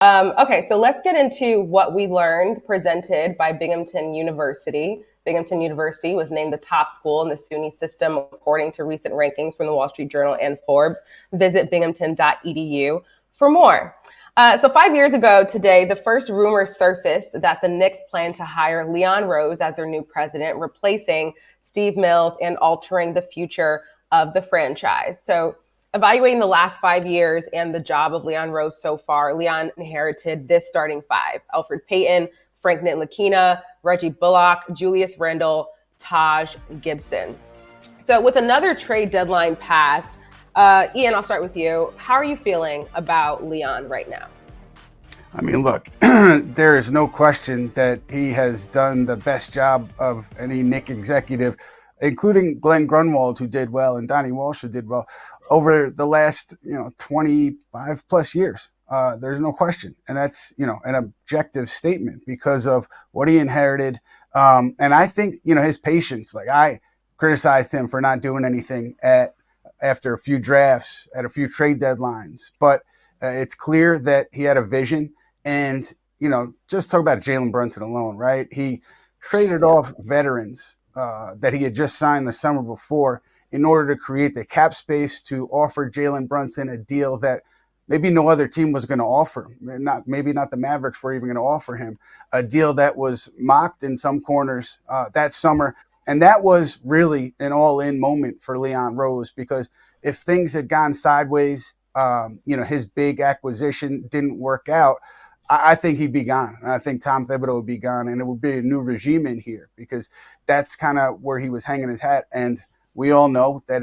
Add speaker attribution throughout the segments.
Speaker 1: Okay, so let's get into what we learned presented by Binghamton University. Binghamton University was named the top school in the SUNY system according to recent rankings from the Wall Street Journal and Forbes. Visit binghamton.edu for more. So 5 years ago today, the first rumor surfaced that the Knicks plan to hire Leon Rose as their new president, replacing Steve Mills and altering the future of the franchise. So evaluating the last 5 years and the job of Leon Rose so far, Leon inherited this starting five: Elfrid Payton, Frank Ntilikina, Reggie Bullock, Julius Randle, Taj Gibson. So with another trade deadline passed, Ian, I'll start with you. How are you feeling about Leon right now?
Speaker 2: I mean, look, there is no question that he has done the best job of any Knick executive, including Glenn Grunwald, who did well, and Donnie Walsh, who did well, over the last 25 plus years. There's no question. And that's, an objective statement because of what he inherited. And I think, his patience, like I criticized him for not doing anything after a few drafts, at a few trade deadlines. But it's clear that he had a vision. And, just talk about Jalen Brunson alone, right? He traded off veterans that he had just signed the summer before in order to create the cap space to offer Jalen Brunson a deal that maybe no other team was going to offer him. Maybe not the Mavericks were even going to offer him, a deal that was mocked in some corners that summer. And that was really an all-in moment for Leon Rose, because if things had gone sideways, his big acquisition didn't work out, I think he'd be gone. And I think Tom Thibodeau would be gone, and it would be a new regime in here, because that's kind of where he was hanging his hat. And we all know that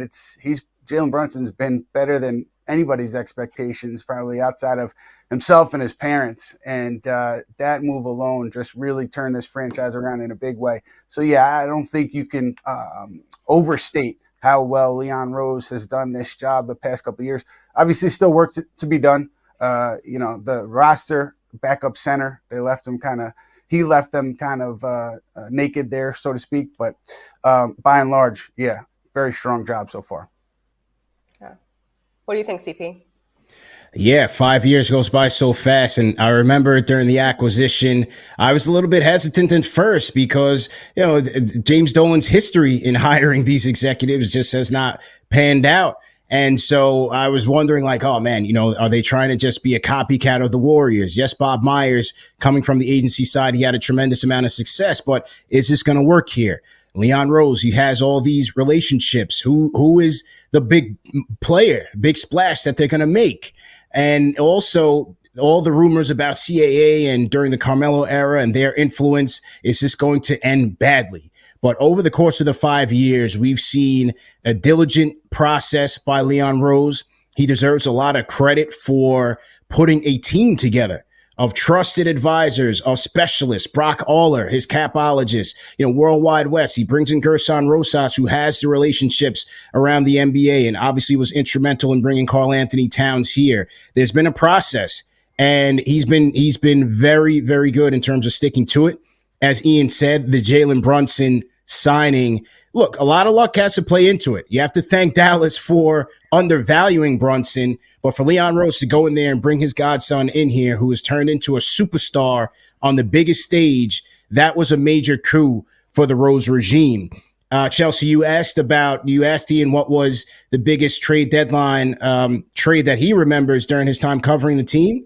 Speaker 2: Jalen Brunson's been better than anybody's expectations, probably outside of himself and his parents. And that move alone just really turned this franchise around in a big way. So, yeah, I don't think you can overstate how well Leon Rose has done this job the past couple of years. Obviously, still work to be done. The roster, backup center, he left them kind of naked there, so to speak. But by and large, yeah, very strong job so far.
Speaker 1: Yeah. What do you think, CP?
Speaker 3: Yeah, 5 years goes by so fast. And I remember during the acquisition, I was a little bit hesitant at first because, James Dolan's history in hiring these executives just has not panned out. And so I was wondering, like, oh, man, are they trying to just be a copycat of the Warriors? Yes, Bob Myers, coming from the agency side, he had a tremendous amount of success. But is this going to work here? Leon Rose, he has all these relationships. Who is the big player, big splash that they're going to make? And also all the rumors about CAA and during the Carmelo era and their influence, is this going to end badly? But over the course of the 5 years, we've seen a diligent process by Leon Rose. He deserves a lot of credit for putting a team together of trusted advisors, of specialists. Brock Aller, his capologist, Worldwide West. He brings in Gerson Rosas, who has the relationships around the NBA and obviously was instrumental in bringing Karl Anthony Towns here. There's been a process, and he's been very, very good in terms of sticking to it. As Ian said, the Jalen Brunson signing, look, a lot of luck has to play into it. You have to thank Dallas for undervaluing Brunson, but for Leon Rose to go in there and bring his godson in here, who has turned into a superstar on the biggest stage, that was a major coup for the Rose regime. Chelsea, you asked Ian what was the biggest trade deadline trade that he remembers during his time covering the team.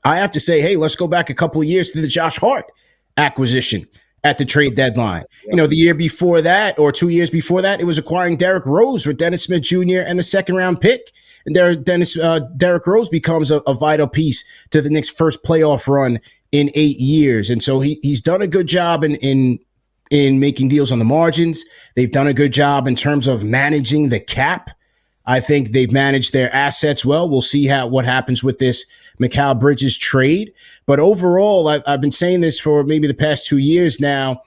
Speaker 3: I have to say, hey, let's go back a couple of years to the Josh Hart acquisition at the trade deadline. The year before that, or 2 years before that, it was acquiring Derrick Rose for Dennis Smith Jr. and the second round pick. And Derrick Rose becomes a vital piece to the Knicks' first playoff run in 8 years. And so he's done a good job in making deals on the margins. They've done a good job in terms of managing the cap. I think they've managed their assets well. We'll see what happens with this Mikal Bridges trade. But overall, I've been saying this for maybe the past 2 years now.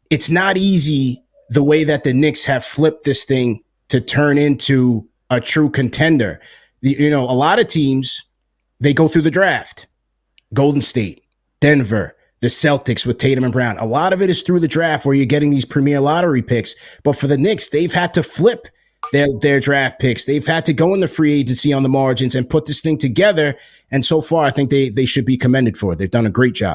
Speaker 3: It's not easy the way that the Knicks have flipped this thing to turn into a true contender. A lot of teams, they go through the draft. Golden State, Denver, the Celtics with Tatum and Brown. A lot of it is through the draft where you're getting these premier lottery picks. But for the Knicks, they've had to flip their draft picks. They've had to go in the free agency on the margins and put this thing together. And so far, I think they should be commended for it. They've done a great job.